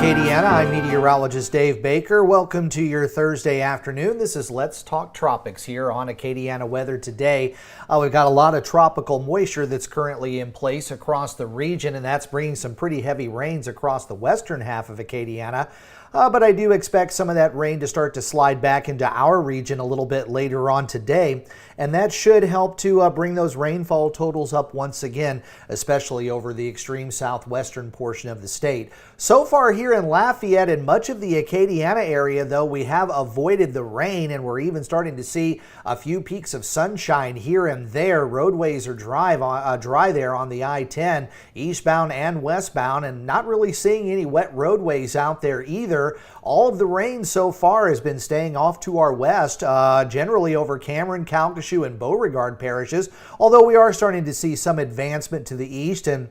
Acadiana, I'm Meteorologist Dave Baker. Welcome to your Thursday afternoon. This is Let's Talk Tropics here on Acadiana Weather today. We've got a lot of tropical moisture that's currently in place across the region, and that's bringing some pretty heavy rains across the western half of Acadiana. But I do expect some of that rain to start to slide back into our region a little bit later on today, and that should help to bring those rainfall totals up once again, especially over the extreme southwestern portion of the state. So far here in Lafayette and much of the Acadiana area, though, we have avoided the rain, and we're even starting to see a few peaks of sunshine here and there. Roadways are dry there on the I-10, eastbound and westbound, and not really seeing any wet roadways out there either. All of the rain so far has been staying off to our west, generally over Cameron, Calcasieu, and Beauregard parishes, although we are starting to see some advancement to the east and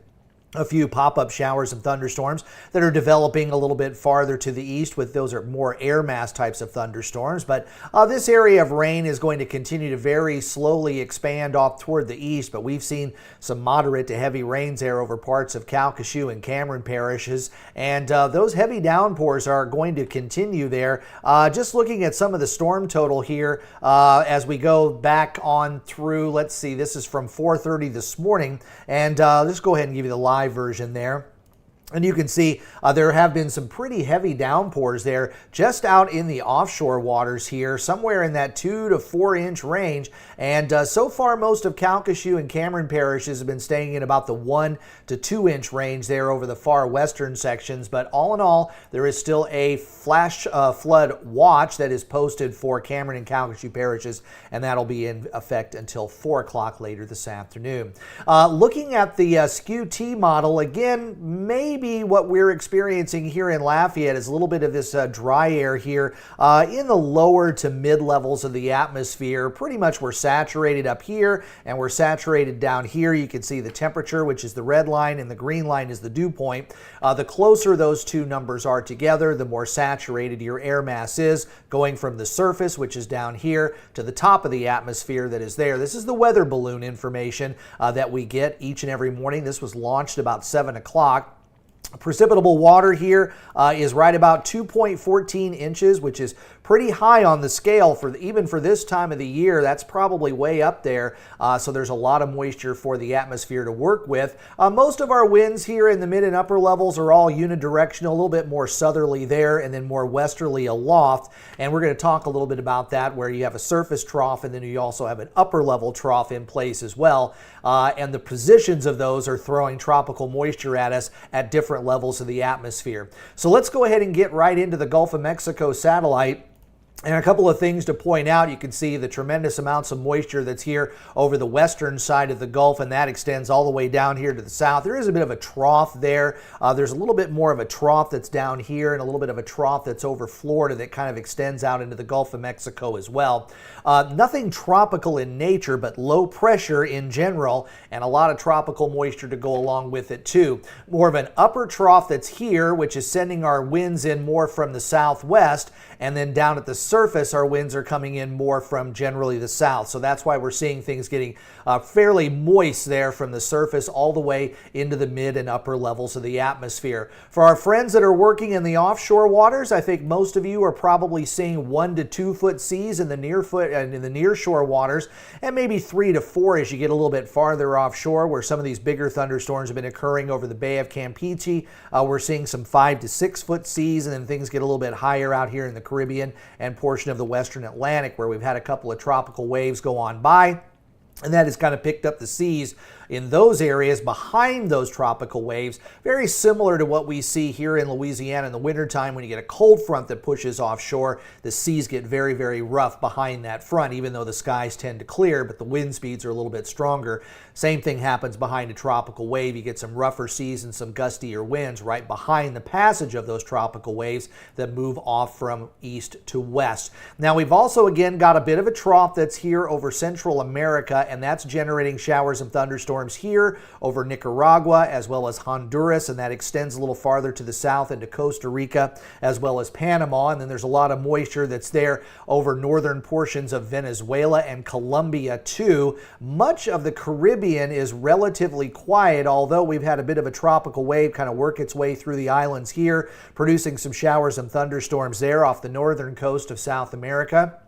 a few pop-up showers and thunderstorms that are developing a little bit farther to the east. With those are more air mass types of thunderstorms, but this area of rain is going to continue to very slowly expand off toward the east, but we've seen some moderate to heavy rains there over parts of Calcasieu and Cameron parishes, and those heavy downpours are going to continue there. Just looking at some of the storm total here as we go back on through, let's see, this is from 4:30 this morning, and let's go ahead and give you the live version there. And you can see there have been some pretty heavy downpours there just out in the offshore waters here, somewhere in that 2 to 4 inch range. And so far, most of Calcasieu and Cameron parishes have been staying in about the 1 to 2 inch range there over the far western sections. But all in all, there is still a flash flood watch that is posted for Cameron and Calcasieu parishes, and that'll be in effect until 4 o'clock later this afternoon. Looking at the SKU-T model, again, maybe what we're experiencing here in Lafayette is a little bit of this dry air here in the lower to mid levels of the atmosphere. Pretty much we're saturated up here and we're saturated down here. You can see the temperature, which is the red line, and the green line is the dew point. The closer those two numbers are together, the more saturated your air mass is, going from the surface, which is down here, to the top of the atmosphere that is there. This is the weather balloon information that we get each and every morning. This was launched about 7 o'clock. Precipitable water here is right about 2.14 inches, which is pretty high on the scale even for this time of the year. That's probably way up there. So there's a lot of moisture for the atmosphere to work with. Most of our winds here in the mid and upper levels are all unidirectional, a little bit more southerly there and then more westerly aloft. And we're going to talk a little bit about that, where you have a surface trough and then you also have an upper level trough in place as well. And the positions of those are throwing tropical moisture at us at different levels of the atmosphere. So let's go ahead and get right into the Gulf of Mexico satellite. And a couple of things to point out. You can see the tremendous amounts of moisture that's here over the western side of the Gulf, and that extends all the way down here to the south. There is a bit of a trough there. There's a little bit more of a trough that's down here and a little bit of a trough that's over Florida that kind of extends out into the Gulf of Mexico as well. Nothing tropical in nature, but low pressure in general, and a lot of tropical moisture to go along with it too. More of an upper trough that's here, which is sending our winds in more from the southwest, and then down at the surface, our winds are coming in more from generally the south. So that's why we're seeing things getting fairly moist there from the surface all the way into the mid and upper levels of the atmosphere. For our friends that are working in the offshore waters, I think most of you are probably seeing 1 to 2 foot seas in the near shore waters, and maybe 3 to 4 as you get a little bit farther offshore, where some of these bigger thunderstorms have been occurring over the Bay of Campeche. We're seeing some 5 to 6 foot seas, and then things get a little bit higher out here in the Caribbean and portion of the western Atlantic, where we've had a couple of tropical waves go on by. And that has kind of picked up the seas in those areas behind those tropical waves, very similar to what we see here in Louisiana in the wintertime. When you get a cold front that pushes offshore, the seas get very, very rough behind that front, even though the skies tend to clear, but the wind speeds are a little bit stronger. Same thing happens behind a tropical wave. You get some rougher seas and some gustier winds right behind the passage of those tropical waves that move off from east to west. Now, we've also again got a bit of a trough that's here over Central America, and that's generating showers and thunderstorms thunderstorms here over Nicaragua as well as Honduras, and that extends a little farther to the south into Costa Rica as well as Panama. And then there's a lot of moisture that's there over northern portions of Venezuela and Colombia too. Much of the Caribbean is relatively quiet, although we've had a bit of a tropical wave kind of work its way through the islands here, producing some showers and thunderstorms there off the northern coast of South America.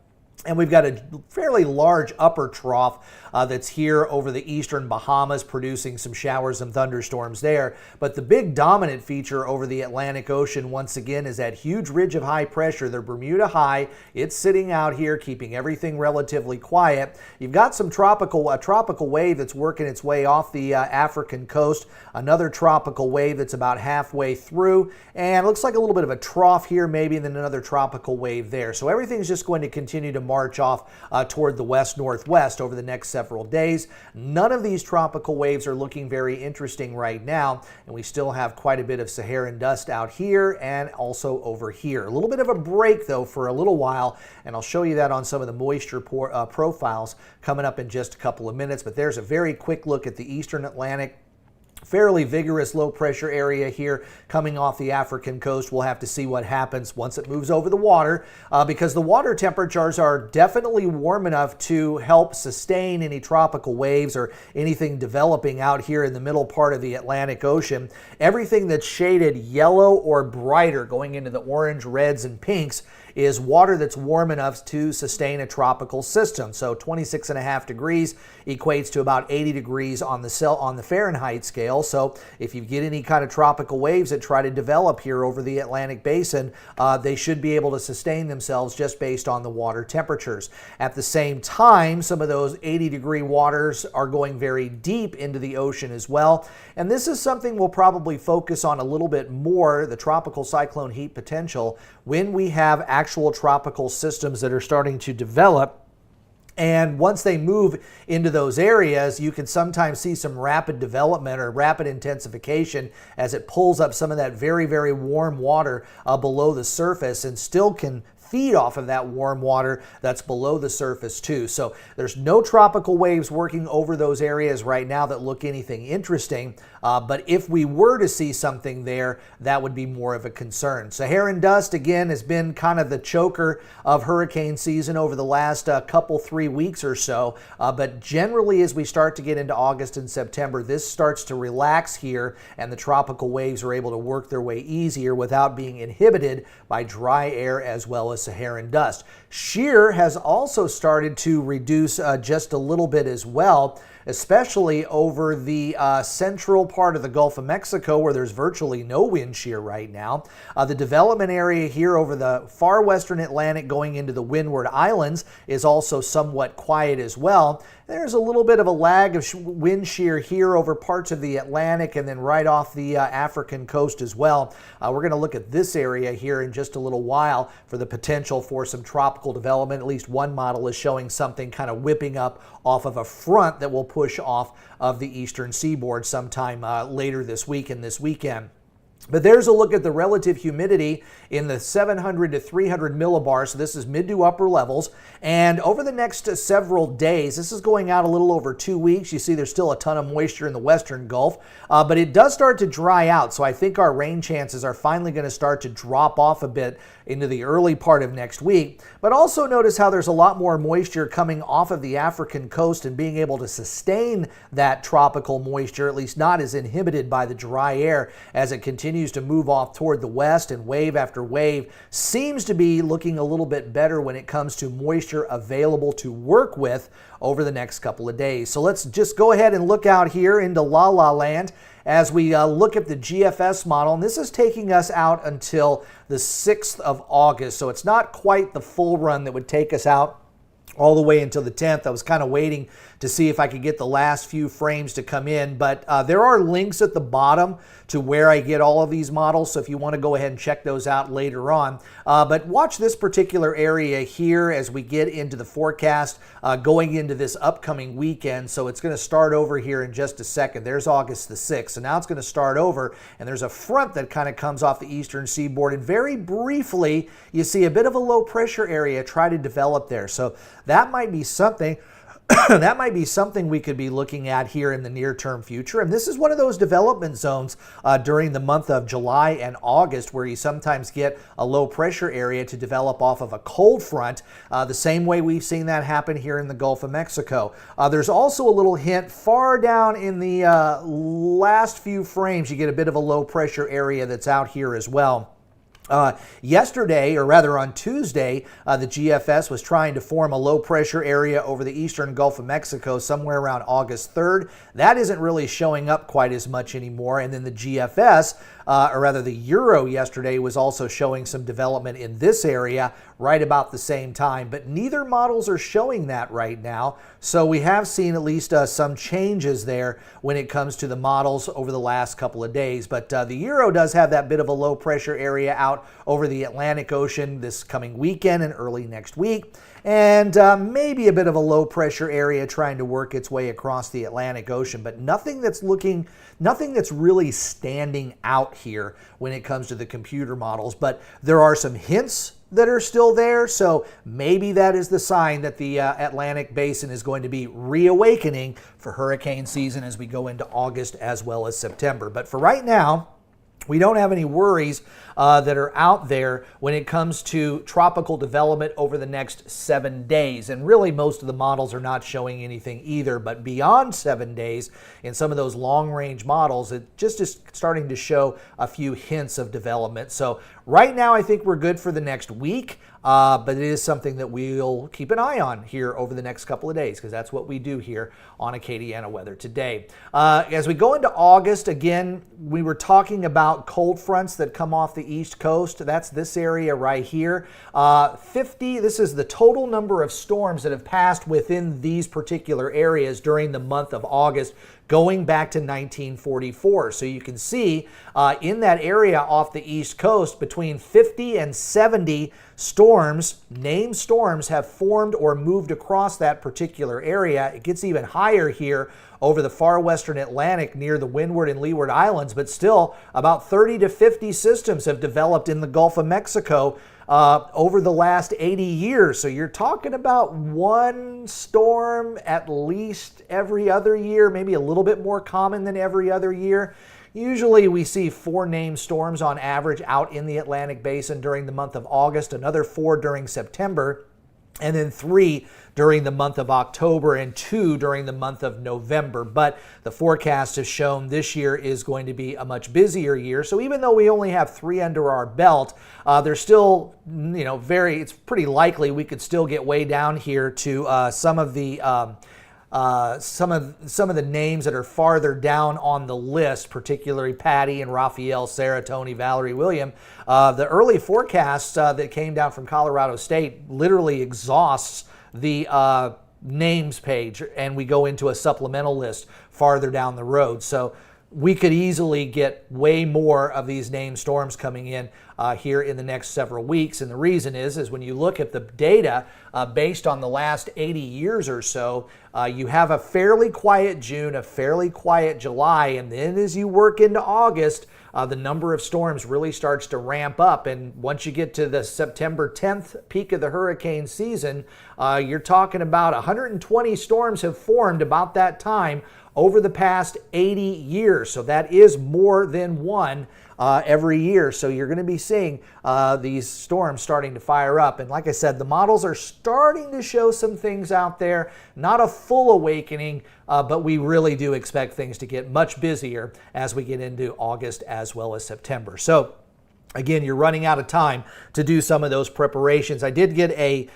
And we've got a fairly large upper trough that's here over the eastern Bahamas, producing some showers and thunderstorms there. But the big dominant feature over the Atlantic Ocean, once again, is that huge ridge of high pressure, the Bermuda High. It's sitting out here, keeping everything relatively quiet. You've got a tropical wave that's working its way off the African coast, another tropical wave that's about halfway through, and it looks like a little bit of a trough here maybe, and then another tropical wave there. So everything's just going to continue to march off toward the west-northwest over the next several days. None of these tropical waves are looking very interesting right now, and we still have quite a bit of Saharan dust out here and also over here. A little bit of a break though for a little while, and I'll show you that on some of the moisture profiles coming up in just a couple of minutes. But there's a very quick look at the eastern Atlantic. Fairly vigorous low pressure area here coming off the African coast. We'll have to see what happens once it moves over the water because the water temperatures are definitely warm enough to help sustain any tropical waves or anything developing out here in the middle part of the Atlantic Ocean. Everything that's shaded yellow or brighter, going into the orange, reds, and pinks, is water that's warm enough to sustain a tropical system. So 26.5 degrees equates to about 80 degrees on the Fahrenheit scale. So if you get any kind of tropical waves that try to develop here over the Atlantic Basin, they should be able to sustain themselves just based on the water temperatures. At the same time, some of those 80-degree waters are going very deep into the ocean as well. And this is something we'll probably focus on a little bit more, the tropical cyclone heat potential, when we have actual tropical systems that are starting to develop. And once they move into those areas, you can sometimes see some rapid development or rapid intensification as it pulls up some of that very, very warm water below the surface, and still can feed off of that warm water that's below the surface too. So there's no tropical waves working over those areas right now that look anything interesting. But if we were to see something there, that would be more of a concern. Saharan dust, again, has been kind of the choker of hurricane season over the last 3 weeks or so. But generally, as we start to get into August and September, this starts to relax here, and the tropical waves are able to work their way easier without being inhibited by dry air as well as Saharan dust. Shear has also started to reduce just a little bit as well, especially over the central part of the Gulf of Mexico, where there's virtually no wind shear right now. The development area here over the far western Atlantic going into the Windward Islands is also somewhat quiet as well. There's a little bit of a lag of wind shear here over parts of the Atlantic and then right off the African coast as well. We're going to look at this area here in just a little while for the potential for some tropical development. At least one model is showing something kind of whipping up off of a front that will push off of the eastern seaboard sometime later this week and this weekend. But there's a look at the relative humidity in the 700 to 300 millibars. So this is mid to upper levels. And over the next several days, this is going out a little over 2 weeks. You see there's still a ton of moisture in the western Gulf, but it does start to dry out. So I think our rain chances are finally going to start to drop off a bit into the early part of next week. But also notice how there's a lot more moisture coming off of the African coast and being able to sustain that tropical moisture, at least not as inhibited by the dry air as it continues to move off toward the west, and wave after wave seems to be looking a little bit better when it comes to moisture available to work with over the next couple of days. So let's just go ahead and look out here into La La Land as we look at the GFS model, and this is taking us out until the 6th of August. So it's not quite the full run that would take us out all the way until the 10th. I was kind of waiting to see if I could get the last few frames to come in, but there are links at the bottom to where I get all of these models, so if you want to go ahead and check those out later on. But watch this particular area here as we get into the forecast going into this upcoming weekend. So it's going to start over here in just a second. There's August the 6th. So now it's going to start over, and there's a front that kind of comes off the eastern seaboard, and very briefly you see a bit of a low pressure area try to develop there. So that might be something that might be something we could be looking at here in the near-term future. And this is one of those development zones during the month of July and August where you sometimes get a low-pressure area to develop off of a cold front, the same way we've seen that happen here in the Gulf of Mexico. There's also a little hint far down in the last few frames. You get a bit of a low-pressure area that's out here as well. Yesterday, or rather on Tuesday, the GFS was trying to form a low-pressure area over the eastern Gulf of Mexico somewhere around August 3rd. That isn't really showing up quite as much anymore. And then the GFS, or rather the Euro yesterday, was also showing some development in this area right about the same time. But neither models are showing that right now. So we have seen at least some changes there when it comes to the models over the last couple of days. But the Euro does have that bit of a low-pressure area out over the Atlantic Ocean this coming weekend and early next week, and maybe a bit of a low pressure area trying to work its way across the Atlantic Ocean, but nothing that's really standing out here when it comes to the computer models. But there are some hints that are still there, so maybe that is the sign that the Atlantic Basin is going to be reawakening for hurricane season as we go into August as well as September. But for right now, we don't have any worries that are out there when it comes to tropical development over the next 7 days. And really, most of the models are not showing anything either. But beyond 7 days, in some of those long-range models, it just is starting to show a few hints of development. So right now, I think we're good for the next week. But it is something that we'll keep an eye on here over the next couple of days, because that's what we do here on Acadiana Weather Today. As we go into August, again, we were talking about cold fronts that come off the East Coast. That's this area right here. 50, this is the total number of storms that have passed within these particular areas during the month of August, going back to 1944. So you can see in that area off the East Coast, between 50 and 70 storms, named storms, have formed or moved across that particular area. It gets even higher here over the far western Atlantic near the Windward and Leeward Islands, but still about 30 to 50 systems have developed in the Gulf of Mexico over the last 80 years. So you're talking about one storm at least every other year, maybe a little bit more common than every other year. Usually we see 4 named storms on average out in the Atlantic Basin during the month of August, another 4 during September, and then 3 during the month of October and 2 during the month of November. But the forecast has shown this year is going to be a much busier year. So even though we only have 3 under our belt, there's still, it's pretty likely we could still get way down here to some of the names that are farther down on the list, particularly Patty and Raphael, Sarah, Tony, Valerie, William. The early forecast that came down from Colorado State literally exhausts the names page, and we go into a supplemental list farther down the road. So we could easily get way more of these named storms coming in here in the next several weeks. And the reason is when you look at the data based on the last 80 years or so, you have a fairly quiet June, a fairly quiet July, and then as you work into August, the number of storms really starts to ramp up. And once you get to the September 10th peak of the hurricane season, you're talking about 120 storms have formed about that time over the past 80 years. So that is more than one every year. So you're going to be seeing these storms starting to fire up. And like I said, the models are starting to show some things out there. Not a full awakening, but we really do expect things to get much busier as we get into August as well as September. So again, you're running out of time to do some of those preparations. I did get a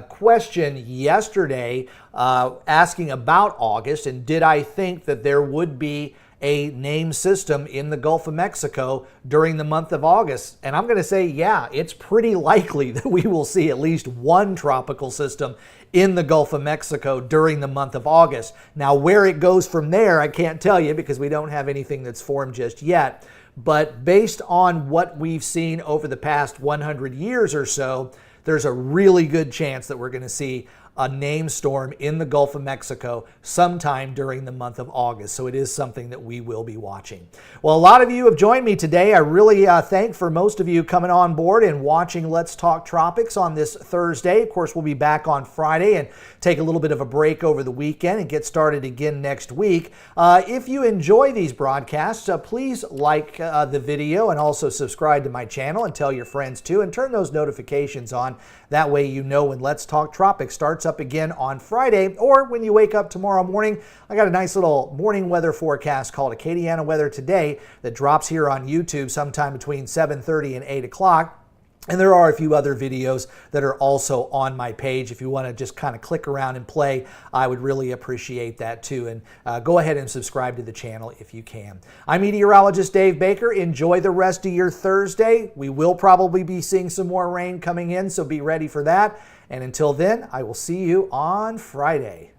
question yesterday asking about August, and did I think that there would be a named system in the Gulf of Mexico during the month of August? And I'm going to say, yeah, it's pretty likely that we will see at least one tropical system in the Gulf of Mexico during the month of August. Now, where it goes from there, I can't tell you because we don't have anything that's formed just yet. But based on what we've seen over the past 100 years or so, there's a really good chance that we're going to see a named storm in the Gulf of Mexico sometime during the month of August. So it is something that we will be watching. Well, a lot of you have joined me today. I really thank for most of you coming on board and watching Let's Talk Tropics on this Thursday. Of course, we'll be back on Friday and take a little bit of a break over the weekend and get started again next week. If you enjoy these broadcasts, please like the video and also subscribe to my channel and tell your friends too, and turn those notifications on. That way you know when Let's Talk Tropics starts up again on Friday, or when you wake up tomorrow morning. I got a nice little morning weather forecast called Acadiana Weather Today that drops here on YouTube sometime between 7:30 and 8 o'clock. And there are a few other videos that are also on my page. If you want to just kind of click around and play, I would really appreciate that too. And go ahead and subscribe to the channel if you can. I'm Meteorologist Dave Baker. Enjoy the rest of your Thursday. We will probably be seeing some more rain coming in, so be ready for that. And until then, I will see you on Friday.